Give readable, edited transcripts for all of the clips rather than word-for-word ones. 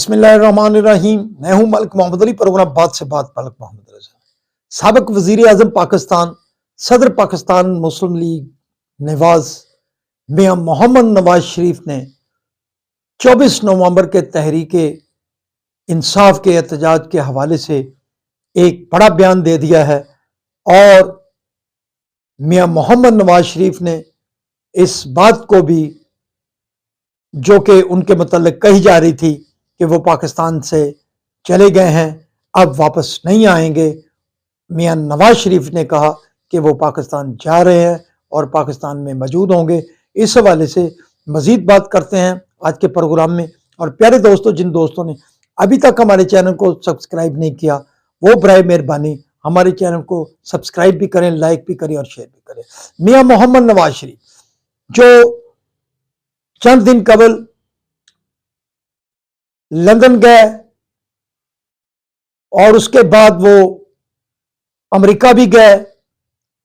बिस्मिल्लाहिर्रहमानिर्रहीम। मैं हूं मलिक मोहम्मद अली, प्रोग्राम बात से बात मलिक मोहम्मद रजा। साबिक वजीर आजम पाकिस्तान, सदर पाकिस्तान मुस्लिम लीग नवाज मियां मोहम्मद नवाज शरीफ ने 24 नवंबर के तहरीक इंसाफ के एहतजाज के हवाले से एक बड़ा बयान दे दिया है और मियां मोहम्मद नवाज शरीफ ने इस बात को भी, जो कि उनके मतलब कही जा रही थी कि वो पाकिस्तान से चले गए हैं, अब वापस नहीं आएंगे, मियां नवाज शरीफ ने कहा कि वो पाकिस्तान जा रहे हैं और पाकिस्तान में मौजूद होंगे। इस हवाले से मज़ीद बात करते हैं आज के प्रोग्राम में। और प्यारे दोस्तों, जिन दोस्तों ने अभी तक हमारे चैनल को सब्सक्राइब नहीं किया, वो बराए मेहरबानी हमारे चैनल को सब्सक्राइब भी करें, लाइक भी करें और शेयर भी करें। मियां मोहम्मद नवाज शरीफ जो चंद दिन कबल लंदन गए और उसके बाद वो अमेरिका भी गए,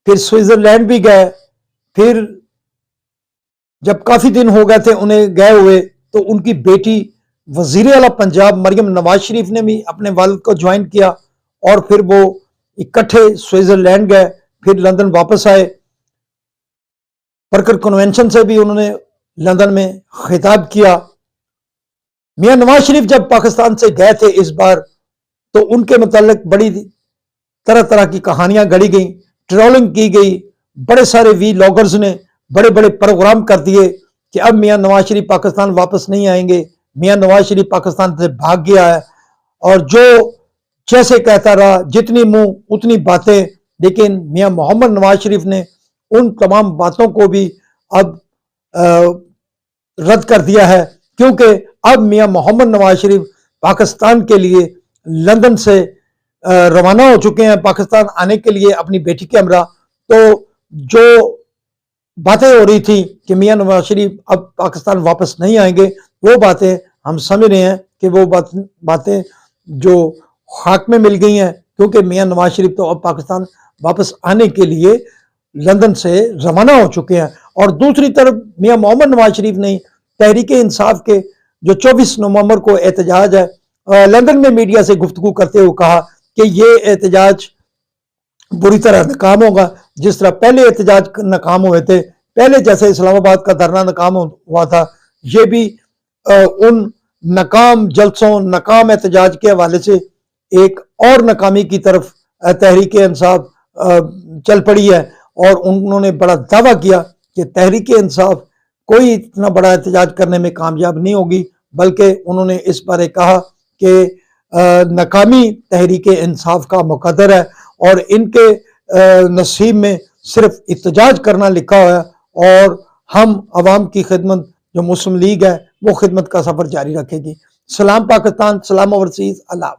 फिर स्विट्जरलैंड भी गए, फिर जब काफी दिन हो गए थे उन्हें गए हुए, तो उनकी बेटी वजीर आला पंजाब मरियम नवाज शरीफ ने भी अपने वालिद को ज्वाइन किया और फिर वो इकट्ठे स्विट्जरलैंड गए, फिर लंदन वापस आए। वर्कर कन्वेंशन से भी उन्होंने लंदन में खिताब किया। मियां नवाज शरीफ जब पाकिस्तान से गए थे इस बार, तो उनके मुतालिक बड़ी तरह तरह की कहानियां गढ़ी गई, ट्रोलिंग की गई, बड़े सारे वीलॉगर्स ने बड़े बड़े प्रोग्राम कर दिए कि अब मियां नवाज शरीफ पाकिस्तान वापस नहीं आएंगे, मियां नवाज शरीफ पाकिस्तान से भाग गया है, और जो जैसे कहता रहा, जितनी मुंह उतनी बातें। लेकिन मियां मोहम्मद नवाज शरीफ ने उन तमाम बातों को भी अब रद्द कर दिया है, क्योंकि अब मियां मोहम्मद नवाज शरीफ पाकिस्तान के लिए लंदन से रवाना हो चुके हैं, पाकिस्तान आने के लिए अपनी बेटी के हमरा। तो जो बातें हो रही थी कि मियां नवाज शरीफ अब पाकिस्तान वापस नहीं आएंगे, वो बातें हम समझ रहे हैं कि वो बातें जो खाक में मिल गई हैं, क्योंकि मियां नवाज शरीफ तो अब पाकिस्तान वापस आने के लिए लंदन से रवाना हो चुके हैं। और दूसरी तरफ मियां मोहम्मद नवाज शरीफ ने तहरीक इंसाफ के जो 24 नवंबर को एहतजाज है, लंदन में मीडिया से गुफ्तगू करते हुए कहा कि ये एहतजाज बुरी तरह नाकाम होगा, जिस तरह पहले एहतजाज नाकाम हुए थे, पहले जैसे इस्लामाबाद का धरना नाकाम हुआ था, ये भी उन नाकाम जलसों, नाकाम एहतजाज के हवाले से एक और नाकामी की तरफ तहरीक इंसाफ चल पड़ी है। और उन्होंने बड़ा दावा किया कि तहरीक इंसाफ कोई इतना बड़ा एहतजाज करने में कामयाब नहीं होगी, बल्कि उन्होंने इस बारे कहा कि नाकामी तहरीक इंसाफ का मुकद्दर है और इनके नसीब में सिर्फ एहतजाज करना लिखा हुआ है, और हम अवाम की खिदमत जो मुस्लिम लीग है वो खिदमत का सफर जारी रखेगी। सलाम पाकिस्तान, सलाम ओवरसीज, अल्लाह।